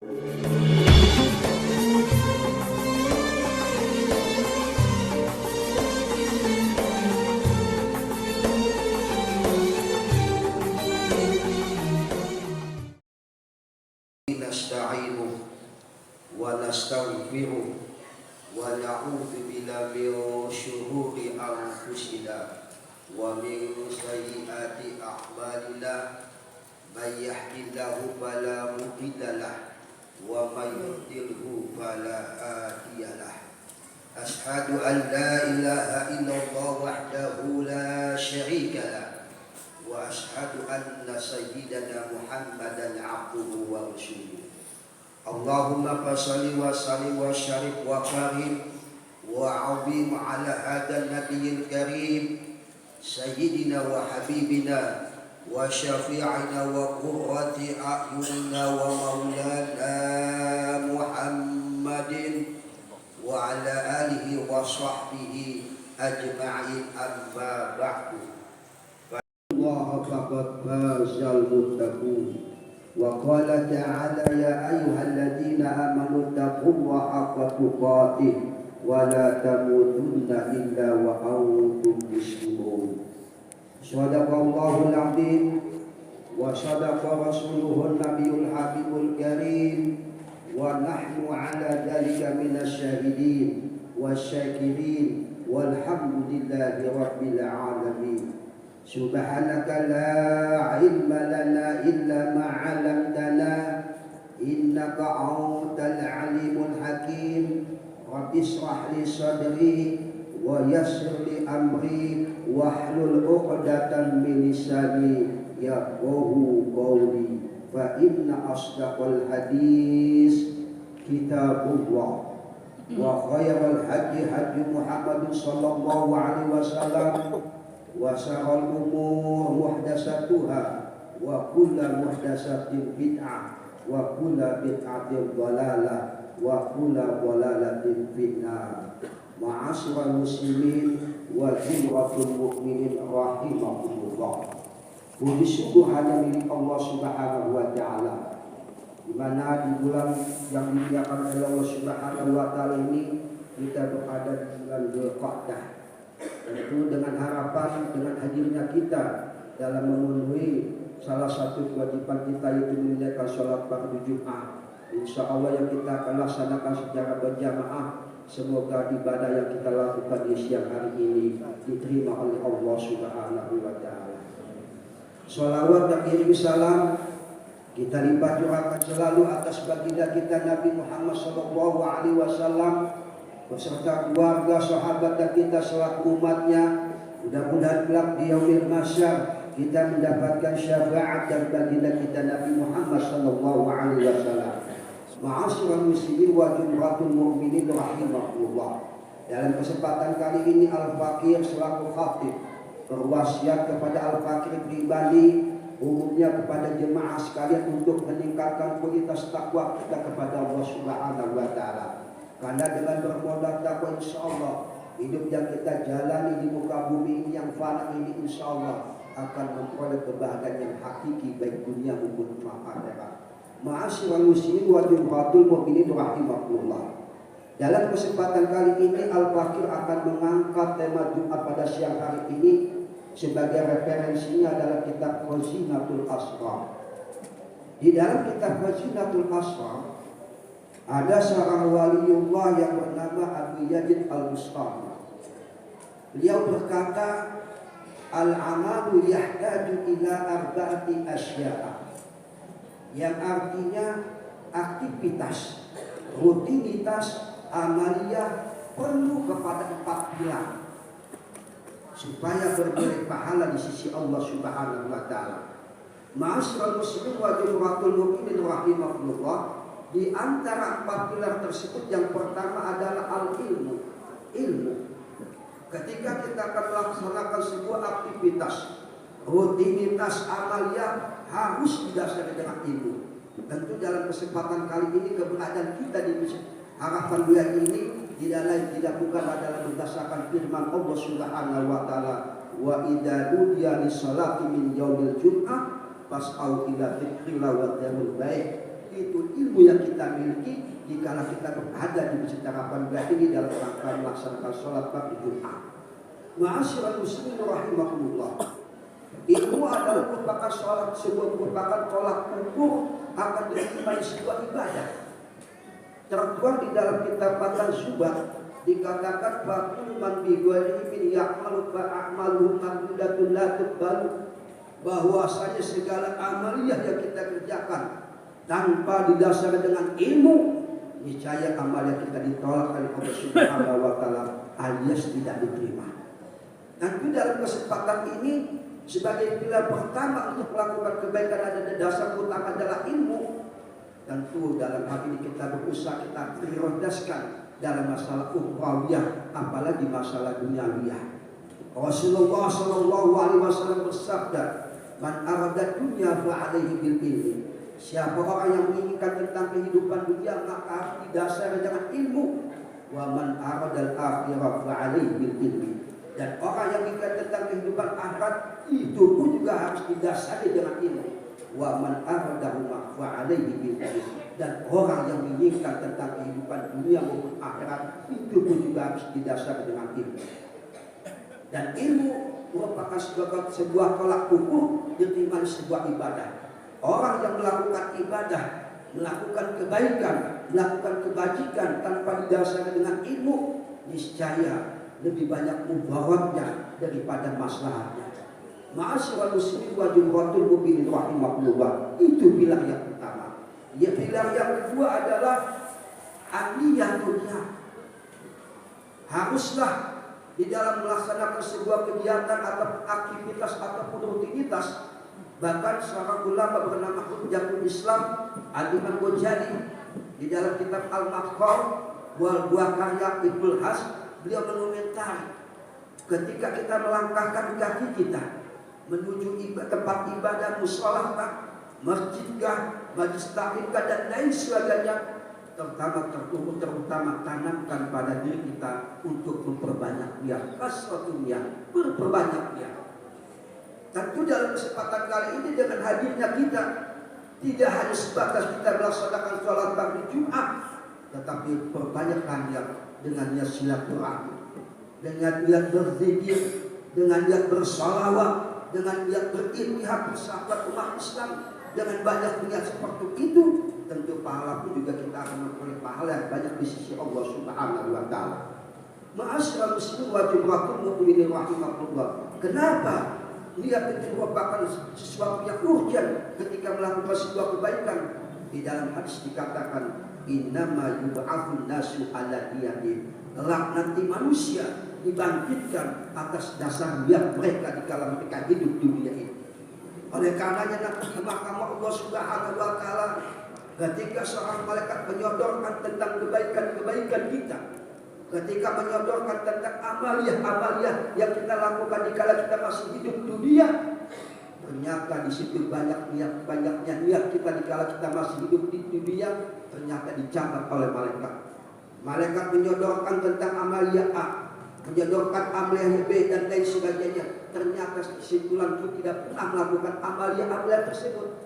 Nasta'inuhu wa nastaghfiruh wa na'udzu billahi min syururi anfusina wa min sayyiati a'malina may yahdihillahu fala mudilla lahu wa may yudlilhu fala hadiya lahu. Asyhadu an la ilaha illallah wahdahu la syarika lahu wa asyhadu anna sayyidana Muhammadan abduhu wa rasuluh. Allahumma fassalli wa sallim wa syarif wa karim wa azim ala hadal nabiyil karim sayyidina wa habibina wa syafi'ina wa qurrati a'yunina wa maulana Muhammadin wa ala alihi wa sahbihi ajma'in, amma ba'du. Allah faqad fazal muttaqun. Wa qala ta'ala ya ayyuhalladzina amanu taqullaha haqqa tuqatih wa la tamutunna illa wa antum muslimun. Shadaqallahul 'azim wa shadaqa rasuluhun nabiyul habibul karim wa nahnu 'ala dzalika minasyahidin wasyakirin walhamdulillahi rabbil alamin. Subhanaka la ilma lana illa ma 'allamtana innaka antal alimul hakim. Rabbi shrah li sadri wa yassir li amri wahlul 'uqdatam min lisani yafqahu qawli. Fa inna asdaqal hadis kitabullah wa khairal hadi hadi Muhammadin sallallahu alaihi wasallam wa syarrul umur muhdatsatuha wa kullu muhdatsatin bid'ah wa kullu bid'atin dhalalah wa kullu dhalalatin finnar. Ma'asyiral muslimin wa jumlatul mu'minin rahimakumullah. Puji syukur hanya milik Allah Subhanahu wa taala, di mana di bulan yang dimuliakan oleh Allah Subhanahu wa taala ini kita berada di bulan Dzulqa'dah. Tentu dengan harapan dengan hadirnya kita dalam memenuhi salah satu kewajiban kita, yaitu menunaikan sholat fardu Jumat. Insya Allah yang kita akan laksanakan secara berjamaah. Semoga ibadah yang kita lakukan di siang hari ini diterima oleh Allah Subhanahu wa taala. Shalawat dan kirim salam kita limpah curahkan selalu atas baginda kita Nabi Muhammad sallallahu alaihi wasallam beserta keluarga, sahabat dan kita selaku umatnya. Mudah-mudahan kelak di yaumil mahsyar kita mendapatkan syafaat dan baginda kita Nabi Muhammad sallallahu alaihi wasallam. Ma'asyiral muslimin wa jumlatul mu'minin rahimakumullah. Dalam kesempatan kali ini Al-Fakir selaku khatib berwasiat kepada Al-Fakir pribadi, umumnya kepada jemaah sekalian untuk meningkatkan kualitas takwa kita kepada Allah Subhanahu wa taala. Karena dengan bermodal takwa insyaallah hidup yang kita jalani di muka bumi ini yang fana ini insyaallah akan memperoleh kebahagiaan yang hakiki baik dunia maupun akhirat. Ma'asyiral muslimin wa jumlatul mu'minin rahimakumullah. Dalam kesempatan kali ini Al-Fakir akan mengangkat tema Jumat pada siang hari ini sebagai referensinya dalam kitab Khazinatul Asrar. Di dalam kitab Khazinatul Asrar ada seorang waliullah yang bernama Abu Yazid Al-Bustami. Beliau berkata, al-amalu yahtaju ila arba'ati asya'a, yang artinya aktivitas, rutinitas, amaliyah perlu kepada 4 pilar supaya berbuah pahala di sisi Allah Subhanahu wa taala. Ma'asyiral muslimin wa jumlatul mu'minin rahimakumullah. Di antara 4 pilar tersebut yang pertama adalah al-ilmu. Ilmu. Ketika kita akan melaksanakan sebuah aktivitas, rutinitas amaliyah harus didasari dengan ilmu. Tentu dalam kesempatan kali ini keberadaan kita di harapan bulan ini tidak lain tidak bukan adalah berdasarkan firman Allah Subhanahu wa taala, wa idza nudiya lis-salati min yaumil jum'ah fas'au ila dzikrillah wa dzarul bai'. itu ilmu yang kita miliki jika kita berada di secara pribadi ini dalam rangka melaksanakan sholat bagi Jumat. Ma'asyiral muslimin rahimakumullah. Ilmu adalah merupakan sholat, sebuah merupakan tolak ukur akan diterima sebuah ibadah. Tertuang di dalam kitab At-Tazubah dikatakan bahwa man bi ghairi min ya'malu fa a'maluhu mahdudatun la tuqbalu, bahwasanya segala amaliyah yang kita kerjakan tanpa didasari dengan ilmu, niscaya amaliyah kita ditolak oleh Allah Subhanahu wa taala alias tidak diterima. Nanti dalam kesempatan ini sebagai pilar pertama untuk melakukan kebaikan ada dasar utama adalah ilmu. Tentu dalam hal ini kita berusaha kita prioritaskan dalam masalah ukhrawiyah, apalagi masalah duniawiyah. Rasulullah sallallahu alaihi wasallam bersabda, "Man arada dunya fa alaihi bil ilmi." Siapa orang yang menginginkan tentang kehidupan dunia maka harus didasari dengan ilmu. Wa man arada al-akhirah fa alaihi bil ilmi. Dan orang yang menginginkan tentang kehidupan akhirat itu pun juga harus didasari dengan ilmu. Wa man aradahuma fa alaihi bil ilmi. Dan orang yang menginginkan tentang kehidupan dunia maupun akhirat itu pun juga harus didasari dengan ilmu. Dan ilmu merupakan sebuah tolak ukur diterima sebuah ibadah. Orang yang melakukan ibadah, melakukan kebaikan, melakukan kebajikan tanpa didasari dengan ilmu, niscaya lebih banyak mudaratnya daripada maslahatnya. Ma'asyiral muslimin wa jumratul mu'minin rahimakumullah. Itu pilar yang pertama. Ya, pilar yang kedua adalah ahliyah dunia. Haruslah di dalam melaksanakan sebuah kegiatan atau aktivitas ataupun rutinitas, bahkan seorang ulama bernama Hujjatul Islam Al-Imam Ghazali di dalam kitab Al-Maqam wal buah karya Ibnul Has, beliau mengomentari ketika kita melangkahkan kaki kita menuju tempat ibadah, musolah, masjidkah, majlis taklimkah dan lain sebagainya, terutama tanamkan pada diri kita untuk memperbanyak niat, kasratnya, berperbanyak niat. Tentu dalam kesempatan kali ini dengan hadirnya kita tidak hanya sebatas kita melaksanakan sholat bagi Jumat, tetapi perbanyakkan niat dengan niat silaturahmi, dengan niat berzikir, dengan niat bersalawat, dengan niat berilmihah bersahabat umat Islam. Dengan banyak niat seperti itu, tentu pahala pun juga kita akan memperoleh pahala yang banyak di sisi Allah Subhanahu wa taala. Ma'asyiral muslimin wa jumratul mu'minin rahimakumullah. Kenapa niat itu merupakan sesuatu yang urgent ketika melakukan sebuah kebaikan? Di dalam hadis dikatakan, innama yub'atsun nasu ala niyatin. Kelak nanti manusia dibangkitkan atas dasar niat mereka di kala mereka hidup di dunia ini. Oleh karenanya nanti di mahkamah Allah Subhanahu wa taala, ketika seorang malaikat menyodorkan tentang kebaikan-kebaikan kita, ketika menyodorkan tentang amaliyah-amaliyah yang kita lakukan di kala kita masih hidup dunia, ternyata di situ banyaknya niat kita di kala kita masih hidup di dunia ternyata dicatat oleh malaikat. Malaikat menyodorkan tentang amaliyah A, menyodorkan amaliyah B dan lain sebagainya. Ternyata kesimpulan itu tidak pernah melakukan amaliyah tersebut.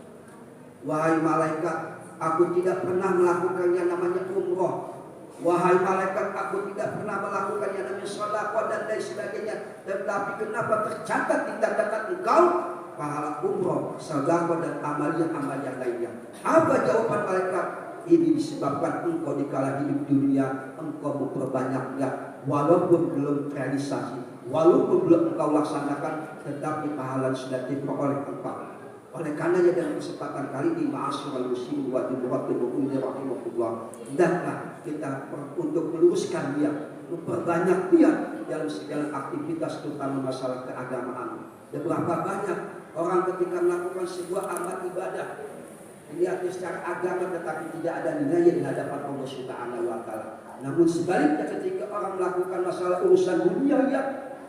Wahai malaikat, aku tidak pernah melakukannya namanya umroh. Wahai malaikat, aku tidak pernah melakukan yang namanya sedekah dan lain sebagainya. Tetapi kenapa tercatat di catatan engkau pahala umroh, sedekah dan amaliyah lainnya? Apa jawaban malaikat? Ini disebabkan engkau di kala hidup dunia engkau memperbanyaknya, walaupun belum realisasi, walaupun belum engkau laksanakan, tetapi pahala sudah diperoleh engkau. Oleh karenanya dalam kesempatan kali ini, ma'asyiral muslimin wa jumratul mu'minin rahimakumullah, hendaklah kita untuk meluruskan niat, memperbanyak niat dalam segala aktivitas, terutama masalah keagamaan. Berapa banyak orang ketika melakukan sebuah amal ibadah dilihatnya secara agama tetapi tidak ada nilainya di hadapan Allah Subhanahu wa taala. Namun sebaliknya ketika orang melakukan masalah urusan dunia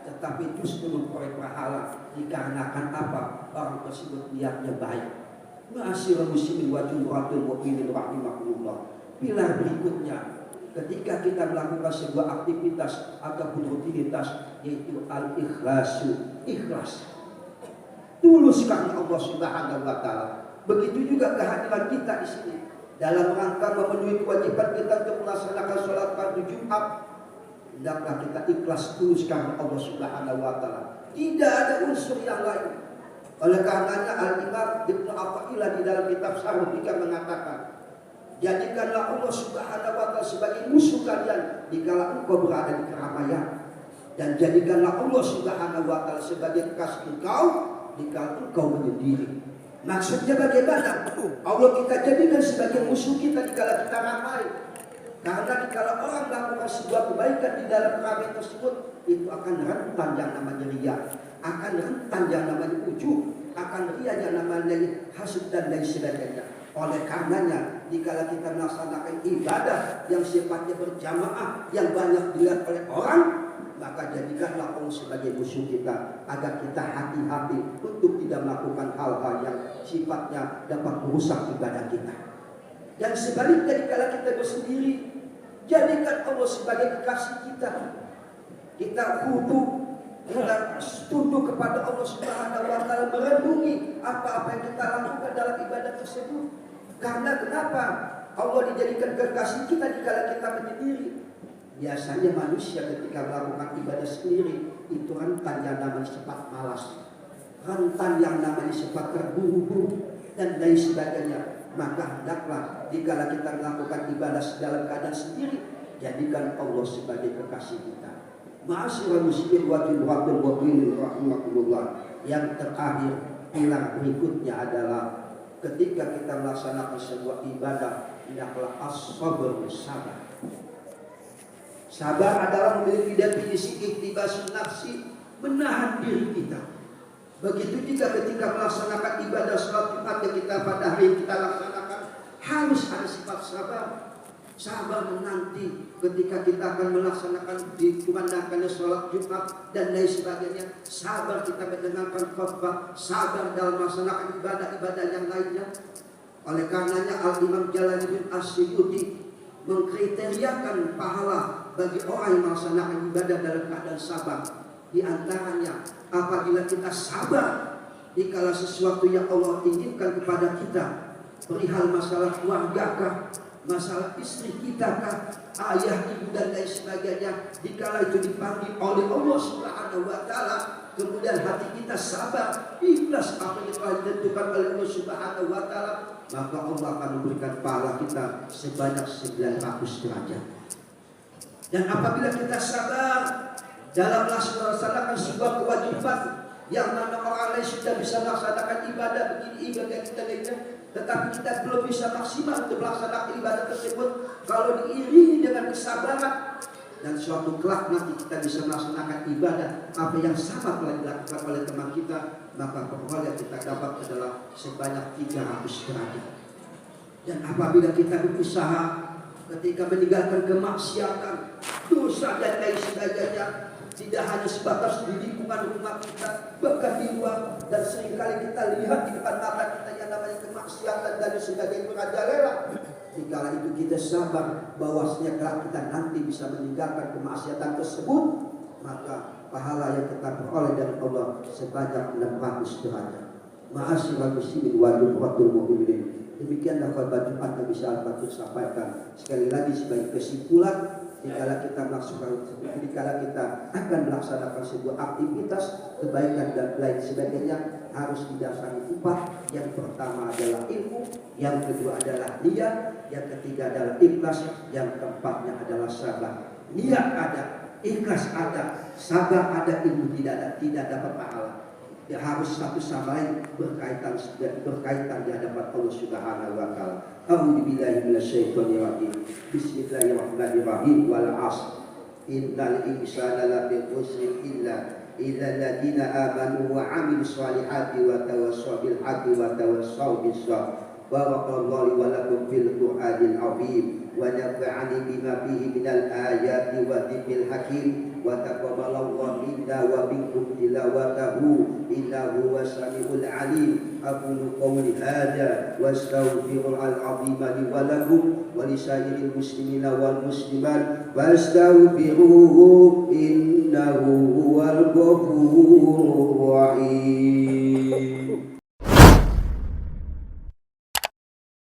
tetapi justru memperoleh pahala dikarenakan apa? Orang tersebut niatnya baik. Ma'asyiral muslimin wa jumratul mu'minin rahimakumullah. Pilar berikutnya ketika kita melakukan sebuah aktivitas ataupun rutinitas yaitu al-ikhlasu, ikhlas. Tulus karena Allah Subhanahu wa taala. Begitu juga kehadiran kita di sini. dalam rangka memenuhi kewajiban kita untuk melaksanakan sholat fardu Jumat, hendaklah kita ikhlas tulus karena Allah Subhanahu wa taala. Tidak ada unsur yang lain. Oleh karenanya Al-Imam Ibnu Athaillah di dalam kitab Syarh Hikam mengatakan, jadikanlah Allah Subhanahu wa taala sebagai musuh kalian dikala engkau berada di keramaian, dan jadikanlah Allah Subhanahu wa taala sebagai kekasih engkau dikala engkau menyendiri. Maksudnya bagaimana? Allah kita jadikan sebagai musuh kita dikala kita ramai. Karena dikala orang melakukan sebuah kebaikan di dalam keramaian tersebut, itu akan rentan yang namanya riya, akan rentan yang namanya ujub, akan riya yang namanya hasud dan lain sebagainya. Oleh karenanya, dikala kita melaksanakan ibadah yang sifatnya berjamaah, yang banyak dilihat oleh orang, maka jadikanlah Allah sebagai musuh kita, agar kita hati-hati untuk tidak melakukan hal-hal yang sifatnya dapat merusak ibadah kita. Dan sebaliknya, dikala kita bersendiri, jadikan Allah sebagai kekasih kita. Kita khudu, kita tunduk kepada Allah Subhanahu wa taala, merenungi apa-apa yang kita lakukan dalam ibadah tersebut. Karena kenapa Allah dijadikan kekasih kita dikala kita menyendiri? Biasanya manusia ketika melakukan ibadah sendiri itu rentan yang namanya sifat malas, rentan yang namanya sifat terburu-buru dan lain sebagainya. Maka hendaklah dikala kita melakukan ibadah dalam keadaan sendiri, jadikan Allah sebagai kekasih kita. Ma'asyiral muslimin wa mu'minin rahimakumullah. Yang terakhir, pilar berikutnya adalah ketika kita melaksanakan sebuah ibadah, hendaklah as-sabr, sabar. Sabar adalah memiliki definisi iktibasun nafsi, menahan diri kita. Begitu juga ketika melaksanakan ibadah sholat Jumat yang kita pada hari kita laksanakan, harus ada sifat sabar. Sabar menanti ketika kita akan melaksanakan dikumandangkannya sholat Jumat dan lain sebagainya. Sabar kita mendengarkan khutbah, sabar dalam melaksanakan ibadah-ibadah yang lainnya. Oleh karenanya Al-Imam Jalaluddin As-Suyuti mengkriteriakan pahala bagi orang yang melaksanakan ibadah dalam keadaan sabar. Di antaranya, apabila kita sabar dikala sesuatu yang Allah inginkan kepada kita, perihal masalah keluarga, masalah istri kita, ayah, ibu dan lain sebagainya, dikala itu dipanggil oleh Allah Subhanahu wa taala, kemudian hati kita sabar, ikhlas apa yang telah ditentukan oleh Allah Subhanahu wa taala, maka Allah akan memberikan pahala kita sebanyak 900 derajat. Dan apabila kita sabar dalam melaksanakan sebuah kewajiban yang mana orang lain sudah bisa melaksanakan ibadah begini, ibadah kita lainnya, tetapi kita belum bisa maksimal untuk melaksanakan ibadah tersebut, kalau diiringi dengan kesabaran, dan suatu kelak nanti kita bisa melaksanakan ibadah apa yang sama telah dilakukan oleh teman kita, maka peroleh kita dapat adalah sebanyak 300 derajat. Dan apabila kita berusaha ketika meninggalkan kemaksiatan, dosa dan lain sebagainya, tidak hanya sebatas di lingkungan rumah kita, bahkan di luar, dan seringkali kita lihat di depan mata kita yang namanya kemaksiatan dan sebagainya merajalela. Dikala itu kita sabar bahwasanya kalau kita nanti bisa meninggalkan kemaksiatan tersebut, maka pahala yang kita peroleh dari Allah sebanyak 600 derajat. Ma'asyiral muslimin wa mu'minin. Demikianlah khutbah Jumat yang bisa Al-Fatih sampaikan. Sekali lagi sebagai kesimpulan, dikala kita akan melaksanakan sebuah aktivitas kebaikan dan lain sebagainya, harus didasari 4. Yang pertama adalah ilmu, yang kedua adalah niat, yang ketiga adalah ikhlas, yang keempatnya adalah sabar. Niat ada, ikhlas ada, sabar ada, ilmu tidak dapat pahala. Ya, harus satu sama lain berkaitan di hadapan Allah Subhanahu wa taala. A'udzu billahi minasyaitonir rajim. Bismillahirrahmanirrahim. Wal 'ashr. Innal insana lafi khusr illa alladziina aamanu wa 'amilus shalihati wa tawassaw bil haqqi wa tawassaw bis sabr. Barakallahu wa lakum fil Qur'anil 'azim wa nafa'ani bima fihi minal ayati wa dzikril hakim. Wa taqabbalallahu minna wa minkum tilawatahu innahu was-sami'ul 'alim. Aqulu qawli hadza wa astaghfirullahal 'azim li wa lakum wa li sa'iril muslimina wal muslimat fastaghfiruhu innahu huwal ghafurur rahim.